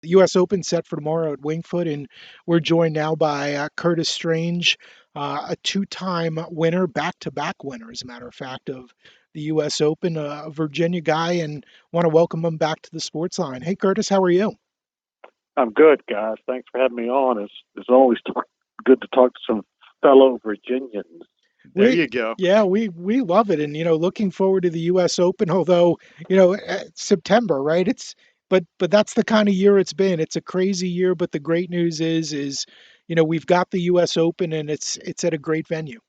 The U.S. Open set for tomorrow at Winged Foot, and we're joined now by Curtis Strange, a two-time winner, back-to-back winner, as a matter of fact, of the U.S. Open, a Virginia guy, and want to welcome him back to the Sportsline. Hey, Curtis, how are you? I'm good, guys. Thanks for having me on. It's always good to talk to some fellow Virginians. There We you go. Yeah, we love it, and looking forward to the U.S. Open. Although September, right? But that's the kind of year it's been. It's a crazy year, but the great news is we've got the U.S. Open, and it's at a great venue.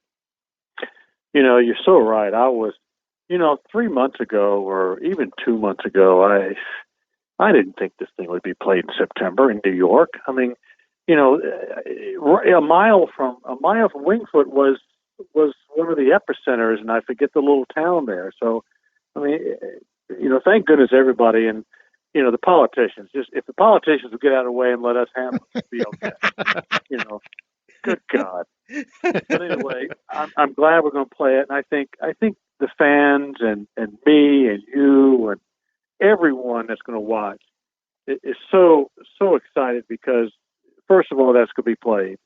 You're so right. I was, 3 months ago or even 2 months ago, I didn't think this thing would be played in September in New York. I mean, a mile from Winged Foot was one of the epicenters, and I forget the little town there. So, I mean, thank goodness everybody and the politicians. Just if the politicians would get out of the way and let us handle it, it'd be okay. you know, Good God. But anyway, I'm glad we're going to play it, and I think the fans and me and you and everyone that's going to watch is so excited because first of all, that's going to be played.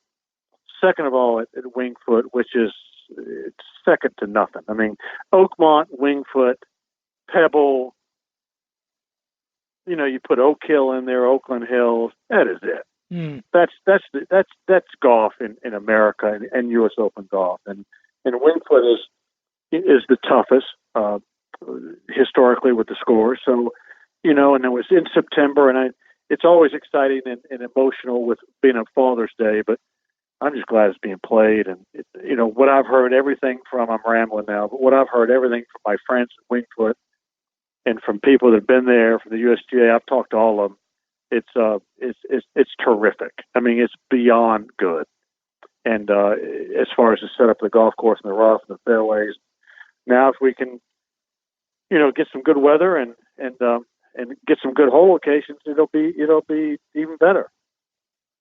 Second of all, at Winged Foot, which is it's second to nothing. I mean, Oakmont, Winged Foot, Pebble. You put Oak Hill in there, Oakland Hills. That is it. Hmm. That's golf in America and U.S. Open golf, and Winged Foot is the toughest historically with the scores. So and it was in September, and it's always exciting and emotional with being a Father's Day, but I'm just glad it's being played. And what I've heard everything from I'm rambling now, but what I've heard everything from my friends at Winged Foot and from people that have been there from the USGA, I've talked to all of them. It's terrific. I mean, it's beyond good. And as far as the setup of the golf course and the rough and the fairways, now if we can, get some good weather and get some good hole locations, it'll be even better.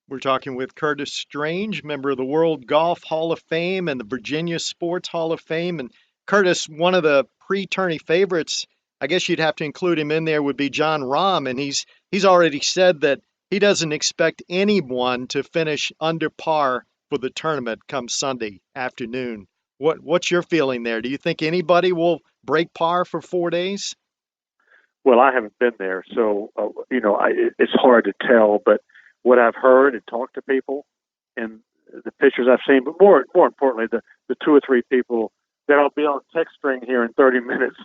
We're talking with Curtis Strange, member of the World Golf Hall of Fame and the Virginia Sports Hall of Fame. And Curtis, one of the pre-tourney favorites, I guess you'd have to include him in there, would be John Rahm, and he's already said that he doesn't expect anyone to finish under par for the tournament come Sunday afternoon. What's your feeling there? Do you think anybody will break par for 4 days? Well, I haven't been there, so it's hard to tell. But what I've heard and talked to people, and the pictures I've seen, but more importantly, the two or three people that I'll be on text string here in 30 minutes,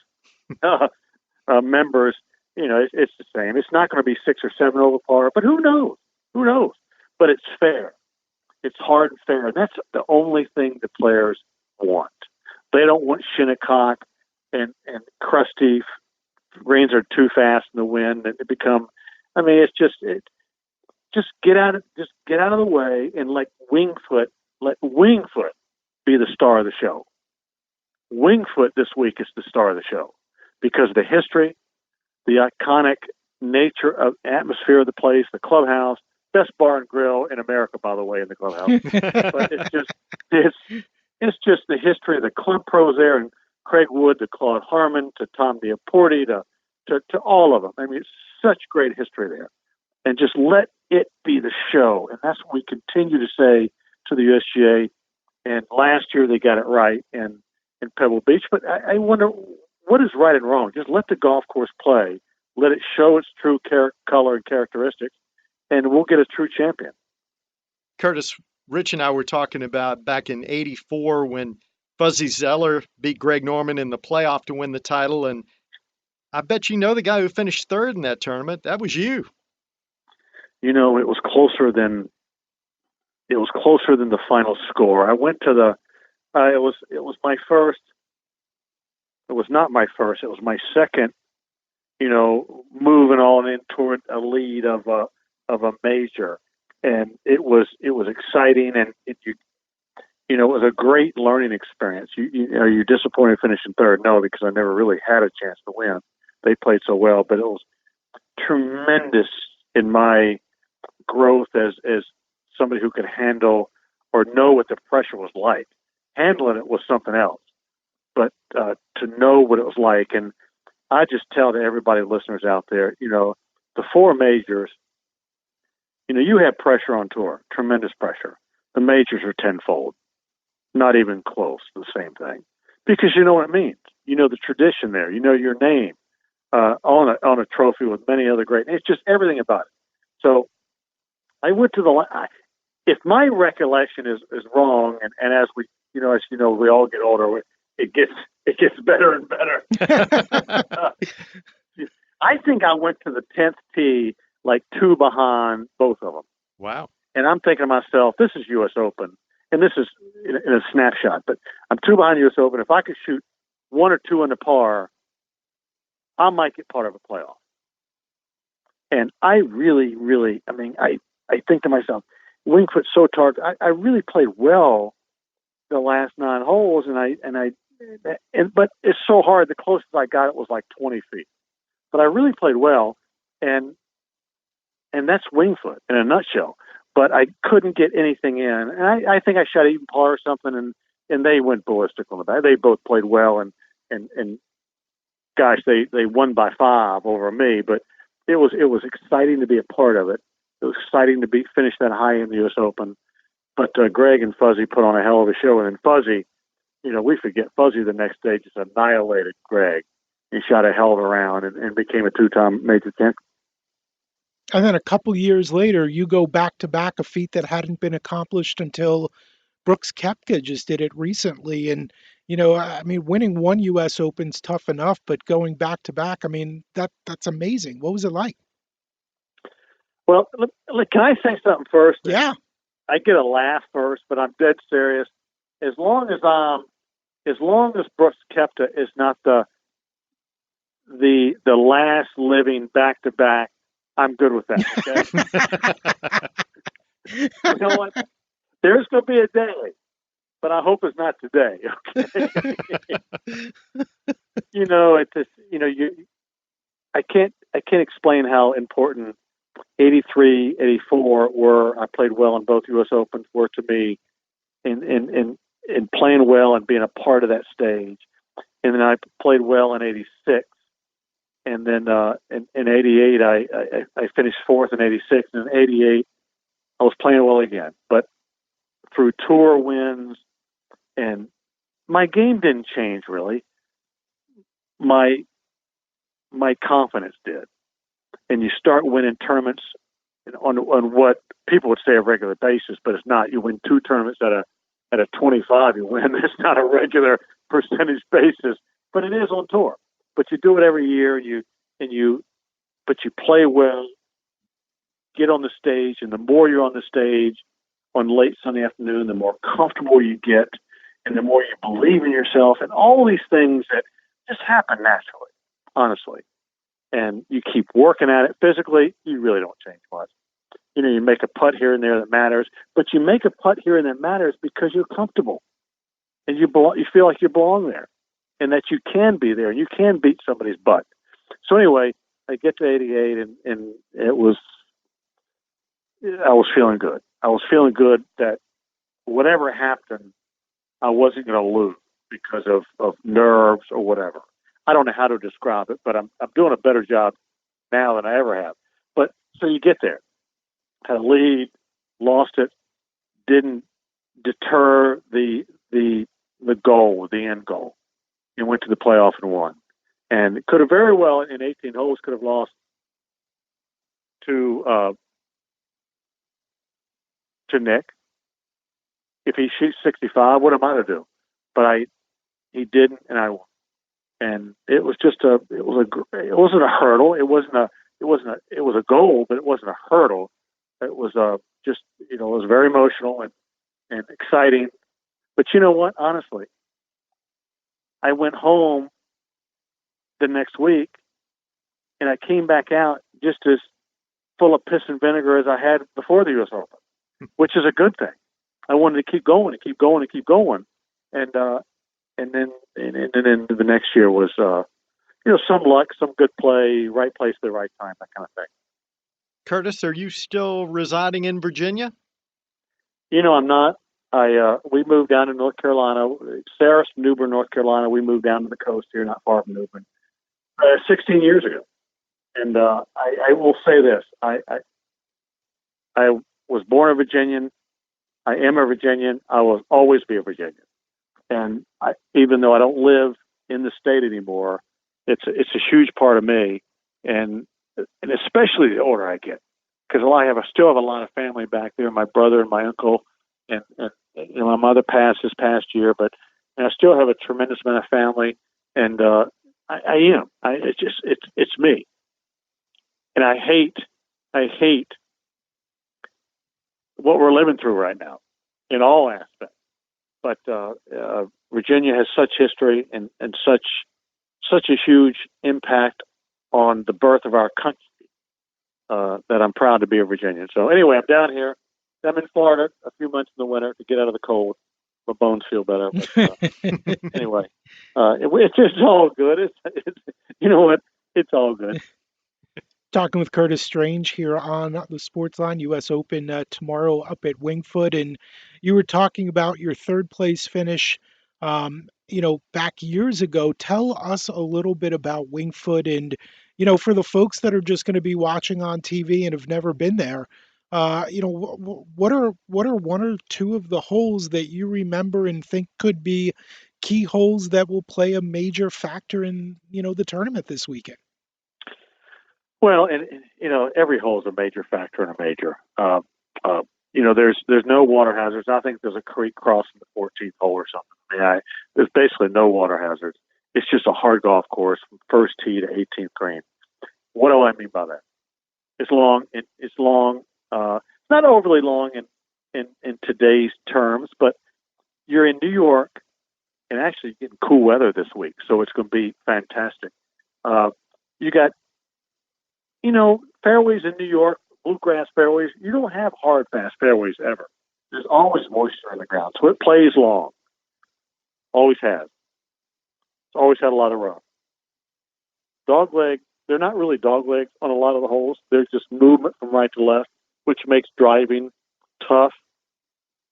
members, it's the same. It's not going to be 6 or 7 over par, but who knows? Who knows? But it's fair. It's hard and fair, and that's the only thing the players want. They don't want Shinnecock and crusty greens are too fast in the wind. It become, I mean, just get out of the way and let Winged Foot be the star of the show. Winged Foot this week is the star of the show because of the history, the iconic nature of atmosphere of the place, the clubhouse, best bar and grill in America, by the way, in the clubhouse. But it's just the history of the club pros there, and Craig Wood to Claude Harmon to Tom Diaporti to all of them. I mean, it's such great history there. And just let it be the show. And that's what we continue to say to the USGA. And last year they got it right in Pebble Beach. But I wonder, what is right and wrong? Just let the golf course play. Let it show its true color and characteristics, and we'll get a true champion. Curtis, Rich and I were talking about back in '84 when Fuzzy Zeller beat Greg Norman in the playoff to win the title. And I bet you know the guy who finished third in that tournament. That was you. It was closer than the final score. I went to the. It was my first. It was not my first. It was my second. Moving on in toward a lead of a major, and it was exciting, and it was a great learning experience. Are you disappointed finishing third? No, because I never really had a chance to win. They played so well, but it was tremendous in my growth as somebody who could handle or know what the pressure was like. Handling it was something else, but to know what it was like, and I just tell to everybody, listeners out there, the four majors You have pressure on tour, tremendous pressure. The majors are tenfold, not even close to the same thing, because you know what it means. You know the tradition there. You know your name on a trophy with many other great. It's just everything about it. So I went to if my recollection is wrong, and as we all get older, it gets better and better. I think I went to the 10th tee like two behind both of them. Wow. And I'm thinking to myself, this is U.S. Open, and this is in a snapshot, but I'm two behind U.S. Open. If I could shoot one or two under par, I might get part of a playoff. And I really, really, I think to myself, Winged Foot's so tart. I really played well the last 9 holes, but it's so hard. The closest I got it was like 20 feet. But I really played well, and that's Winged Foot in a nutshell. But I couldn't get anything in, and I think I shot even par or something, and they went ballistic on the back. They both played well, and gosh, they won by 5 over me. But it was exciting to be a part of it. It was exciting to finish that high in the U.S. Open. But Greg and Fuzzy put on a hell of a show, and then Fuzzy, we forget Fuzzy the next day just annihilated Greg. He shot a hell of a round and became a 2-time major champion. And then a couple years later, you go back to back, a feat that hadn't been accomplished until Brooks Koepka just did it recently. And, winning one U.S. Open's tough enough, but going back to back, that's amazing. What was it like? Well, look, can I say something first? Yeah. I get a laugh first, but I'm dead serious. As long as Brooks Koepka is not the last living back to back, I'm good with that. Okay? You know what? There's going to be a day, but I hope it's not today. Okay. It's just, I can't explain how important 83, 84 were. I played well in both U.S. Opens were to me in playing well and being a part of that stage. And then I played well in 86. And then in 88, I finished 4th in 86. And in 88, I was playing well again. But through tour wins, and my game didn't change really. My confidence did. And you start winning tournaments on what people would say a regular basis, but it's not. You win 2 tournaments at a 25. You win. It's not a regular percentage basis, but it is on tour. But you do it every year. But you play well. Get on the stage, and the more you're on the stage on late Sunday afternoon, the more comfortable you get, and the more you believe in yourself, and all these things that just happen naturally, honestly. And you keep working at it physically, you really don't change much. You make a putt here and there that matters, but you make a putt here and that matters because you're comfortable and you feel like you belong there and that you can be there and you can beat somebody's butt. So anyway, I get to 88 and I was feeling good. I was feeling good that whatever happened, I wasn't going to lose because of nerves or whatever. I don't know how to describe it, but I'm doing a better job now than I ever have. But so you get there, had a lead, lost it, didn't deter the goal, the end goal, and went to the playoff and won. And it could have very well in 18 holes could have lost to Nick. If he shoots 65, what am I to do? But he didn't, and I won. And it was just it wasn't a hurdle. It was a goal, but it wasn't a hurdle. It was it was very emotional and exciting. But you know what? Honestly, I went home the next week and I came back out just as full of piss and vinegar as I had before the U.S. Open, which is a good thing. I wanted to keep going and keep going and keep going. And then the next year was, some luck, some good play, right place at the right time, that kind of thing. Curtis, are you still residing in Virginia? I'm not. We moved down to North Carolina. Sarah's from New Bern, North Carolina. We moved down to the coast here, not far from New Bern, 16 years ago. And I will say this: I was born a Virginian. I am a Virginian. I will always be a Virginian. And even though I don't live in the state anymore, it's a huge part of me, and especially the older I get, because I still have a lot of family back there. My brother and my uncle, and my mother passed this past year, but I still have a tremendous amount of family, and I am. It's me, and I hate what we're living through right now in all aspects. But Virginia has such history and such a huge impact on the birth of our country that I'm proud to be a Virginian. So anyway, I'm down here. I'm in Florida a few months in the winter to get out of the cold. My bones feel better. But anyway, it's all good. You know what? It's all good. Talking with Curtis Strange here on the Sportsline U.S. Open tomorrow up at Wingfoot, and you were talking about your third place finish, back years ago. Tell us a little bit about Wingfoot, and for the folks that are just going to be watching on TV and have never been there, what are one or two of the holes that you remember and think could be key holes that will play a major factor in the tournament this weekend? Well, and every hole is a major factor in a major. There's no water hazards. I think there's a creek crossing the 14th hole or something. There's basically no water hazards. It's just a hard golf course from first tee to 18th green. What do I mean by that? It's long. It's long. Not overly long in today's terms, but you're in New York, and actually getting cool weather this week, so it's going to be fantastic. You got fairways in New York, bluegrass fairways. You don't have hard, fast fairways ever. There's always moisture in the ground, so it plays long. Always has. It's always had a lot of run. Dogleg, they're not really dog legs on a lot of the holes. There's just movement from right to left, which makes driving tough.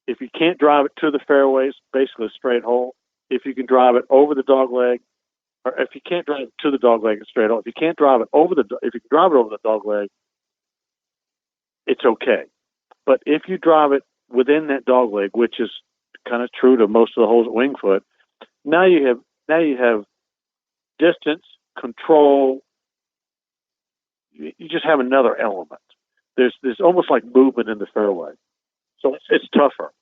If you can't drive it to the fairways, basically a straight hole. If you can drive it over the dog leg, or if you can't drive it to the dog leg, it's straight hole. If you can't drive it if you can drive it over the dog leg, it's okay. But if you drive it within that dog leg, which is kind of true to most of the holes at Wingfoot, now you have distance, control. You just have another element. There's almost like movement in the fairway, so it's tougher.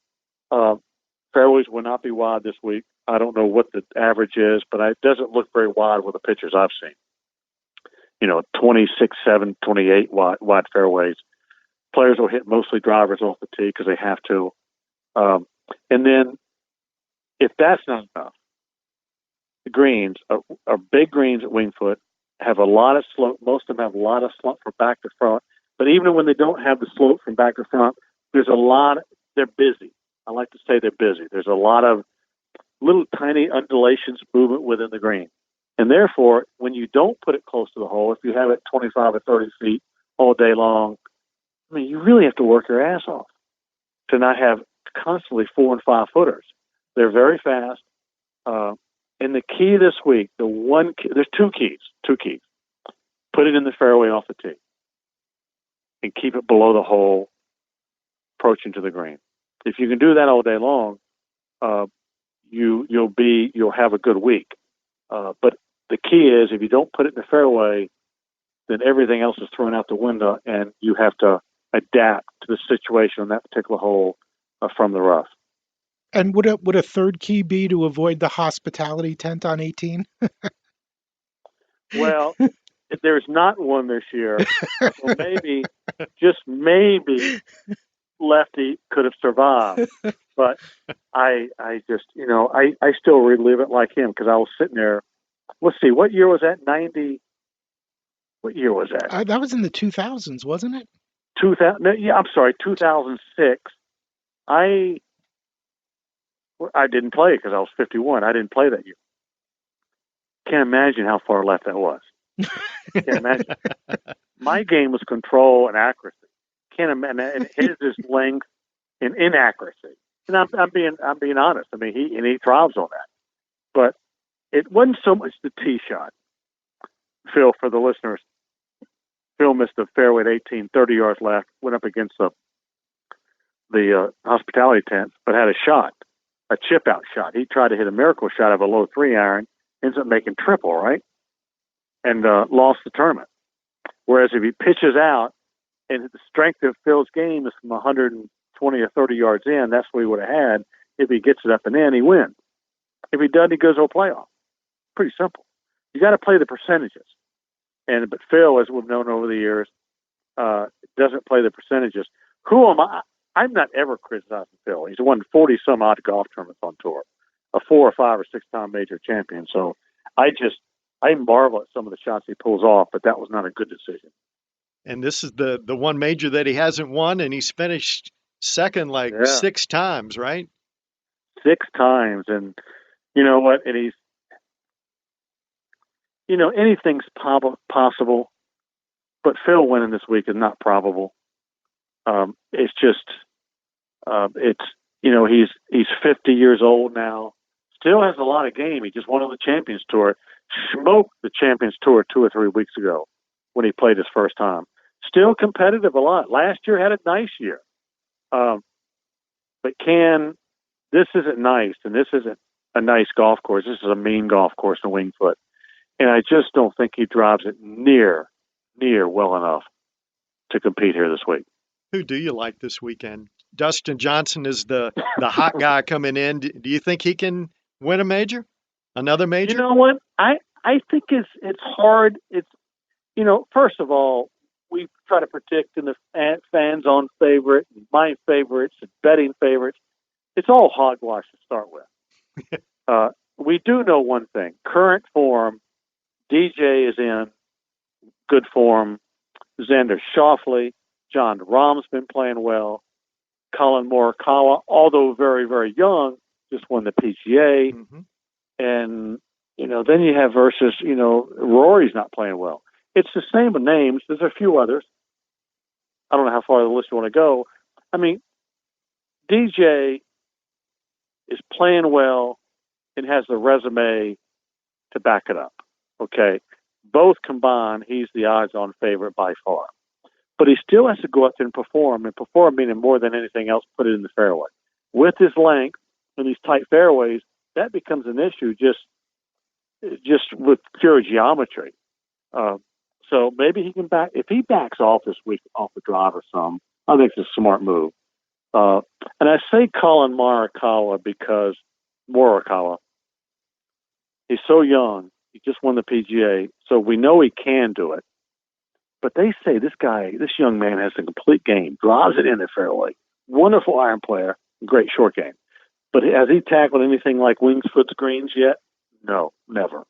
Fairways will not be wide this week. I don't know what the average is, but it doesn't look very wide with the pictures I've seen. 26, 7, 28 wide fairways. Players will hit mostly drivers off the tee because they have to. And then if that's not enough, the greens are big greens at Wingfoot, have a lot of slope. Most of them have a lot of slope from back to front. But even when they don't have the slope from back to front, they're busy. I like to say they're busy. There's a lot of little tiny undulations, movement within the green. And therefore, when you don't put it close to the hole, if you have it 25 or 30 feet all day long, you really have to work your ass off to not have constantly 4 and 5 footers. They're very fast. And the key this week, there's two keys. Put it in the fairway off the tee and keep it below the hole, approaching to the green. If you can do that all day long, you'll have a good week. But the key is if you don't put it in the fairway, then everything else is thrown out the window, and you have to adapt to the situation on that particular hole from the rough. And would a third key be to avoid the hospitality tent on 18? Well, there's not one this year. So just maybe, Lefty could have survived. But I just, I still relive it like him because I was sitting there. Let's see, what year was that? 90. What year was that? That was in the 2000s, wasn't it? 2000. No, yeah, I'm sorry, 2006. I didn't play because I was 51. I didn't play that year. Can't imagine how far left that was. Can't imagine. My game was control and accuracy. Can't imagine, and his is length and inaccuracy. And I'm being honest. I mean, he thrives on that. But it wasn't so much the tee shot. Phil, for the listeners, Phil missed the fairway at 18, 30 yards left, went up against the hospitality tent, but had a shot, a chip out shot. He tried to hit a miracle shot of a low 3-iron, ends up making triple, right? And lost the tournament. Whereas if he pitches out and the strength of Phil's game is from 120 or 30 yards in, that's what he would have had. If he gets it up and in, he wins. If he doesn't, he goes to a playoff. Pretty simple. You got to play the percentages. But Phil, as we've known over the years, doesn't play the percentages. Who am I? I'm not ever criticizing Phil. He's won 40 some odd golf tournaments on tour, a 4 or 5 or 6 time major champion. So I marvel at some of the shots he pulls off, but that was not a good decision. And this is the one major that he hasn't won, and he's finished second 6 times, right? 6 times. And you know what? And he's, anything's possible, but Phil winning this week is not probable. It's just, he's 50 years old now, still has a lot of game. He just won on the Champions Tour, smoked the Champions Tour 2 or 3 weeks ago when he played his first time. Still competitive a lot. Last year had a nice year. But this isn't nice, and this isn't a nice golf course. This is a mean golf course in Wingfoot. And I just don't think he drives it near well enough to compete here this week. Who do you like this weekend? Dustin Johnson is the hot guy coming in. Do you think he can win a major? Another major? You know what? I think it's hard. It's, first of all, we try to predict in the fans on favorite, and my favorites, and betting favorites. It's all hogwash to start with. We do know one thing. Current form, DJ is in good form. Xander Schauffele, John Rahm's been playing well. Colin Morikawa, although very, very young, just won the PGA. Mm-hmm. And, then you have versus, Rory's not playing well. It's the same with names. There's a few others. I don't know how far the list you want to go. I mean, DJ is playing well and has the resume to back it up. Okay. Both combined, he's the odds-on favorite by far. But he still has to go up there and perform meaning more than anything else, put it in the fairway. With his length and these tight fairways, that becomes an issue just with pure geometry. So maybe he can if he backs off this week off the drive or some, I think it's a smart move. And I say Colin Morikawa because he's so young. He just won the PGA, so we know he can do it. But they say this young man has a complete game, drives it in the fairway, wonderful iron player, great short game. But has he tackled anything like Wingfoot's greens yet? No, never.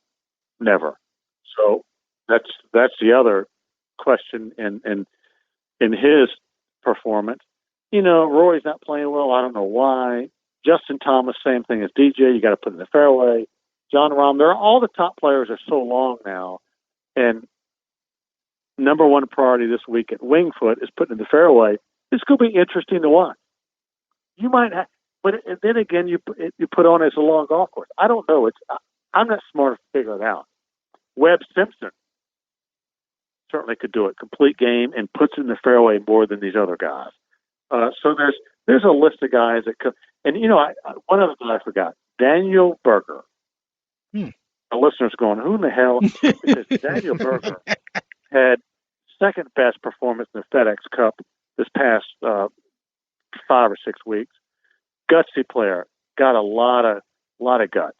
So that's the other question in his performance. Rory's not playing well. I don't know why. Justin Thomas, same thing as DJ. You got to put in the fairway. John Rahm. All the top players are so long now, and number one priority this week at Wingfoot is putting in the fairway. It's going to be interesting to watch. You might have, but then again, you put on as a long golf course. I don't know. I'm not smart enough to figure it out. Webb Simpson certainly could do it, complete game, and puts in the fairway more than these other guys. So there's a list of guys that could, and one other guy I forgot, Daniel Berger. The listeners going, who in the hell? Because Daniel Berger had second best performance in the FedEx Cup this past 5 or 6 weeks. Gutsy player, got a lot of guts,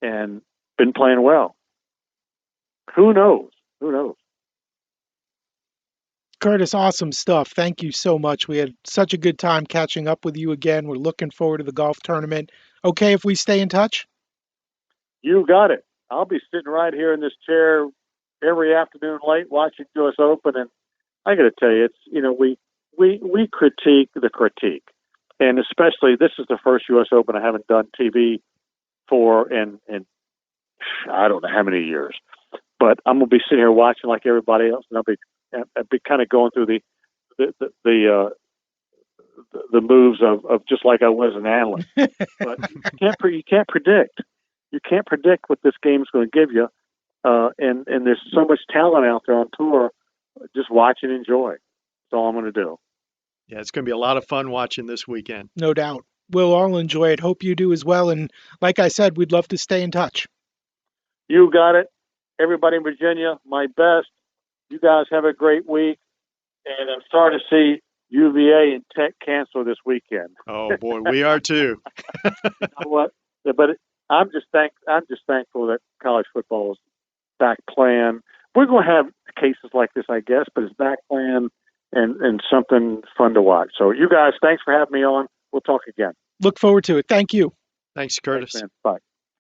and been playing well. Who knows? Curtis, awesome stuff. Thank you so much. We had such a good time catching up with you again. We're looking forward to the golf tournament. Okay, if we stay in touch? You got it. I'll be sitting right here in this chair every afternoon late watching US Open, and I got to tell you, it's we critique the critique, and especially this is the first US Open I haven't done TV for in I don't know how many years, but I'm gonna be sitting here watching like everybody else, and I'll be kind of going through the moves of just like I was an analyst. But you can't predict. You can't predict what this game's going to give you, and there's so much talent out there on tour. Just watch and enjoy. That's all I'm going to do. Yeah, it's going to be a lot of fun watching this weekend. No doubt. We'll all enjoy it. Hope you do as well. And like I said, we'd love to stay in touch. You got it. Everybody in Virginia, my best. You guys have a great week. And I'm sorry to see UVA and Tech cancel this weekend. Oh boy, we are too. You know what? But I'm just thankful that college football is back playing. We're going to have cases like this, I guess, but it's back playing and something fun to watch. So you guys, thanks for having me on. We'll talk again. Look forward to it. Thank you. Thanks, Curtis. Thanks, man. Bye.